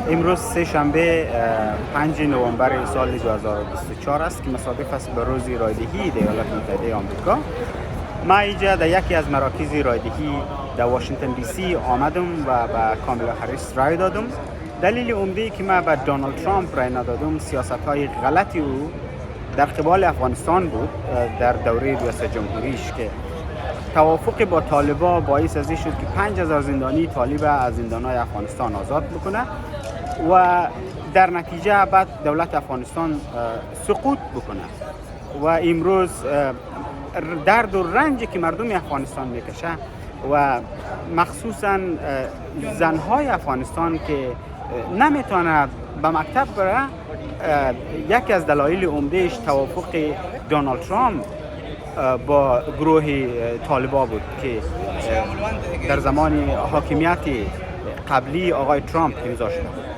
امروز سه شنبه 5 نوامبر سال 2024 است که مصادف است به روز رایدهی در ایالات متحده آمریکا. ما اینجا در یکی از مراکز رایدهی در واشنگتن دی سی آمدم و به کامالا هریس رای دادم. دلیل عمده که ما به دونالد ترامپ رای ندادم سیاست‌های غلطی او در قبال افغانستان بود در دوره ریاست جمهوریش که توافق با طالبا باعث از این شد که 5000 زندانی طالب از زندان‌های افغانستان آزاد بکنه و در نتیجه بعد دولت افغانستان سقوط بکنه و امروز درد و رنجی که مردم افغانستان میکشه و مخصوصا زنهای افغانستان که نمیتونه به مکتب بره، یکی از دلایل عمدهش توافق دونالد ترامپ با گروه طالبا بود که در زمان حاکمیت قبلی آقای ترامپ امضا شد.